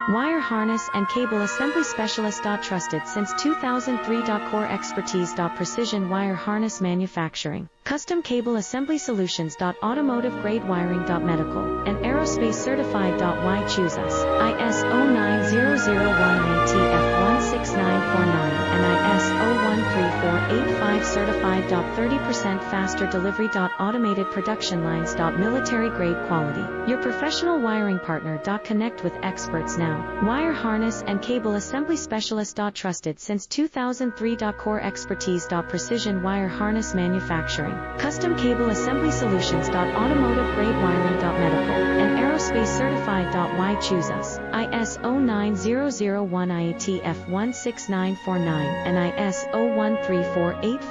Wire harness and cable assembly specialist. Trusted since 2003. Core expertise. Precision wire harness manufacturing, custom cable assembly solutions. Automotive grade wiring. Medical and aerospace certified. Why choose us? ISO 9001 ATF 16949 and ISO 13485 certified. 30% faster delivery. Automated production lines. Military grade quality. Your professional wiring partner. Connect with experts now. Wire harness and cable assembly specialist. Trusted since 2003. Core expertise. Precision wire harness manufacturing, custom cable assembly solutions. Automotive grade wiring. Medical and aerospace certified. Why choose us? ISO 9001 IATF 16949 and ISO 13485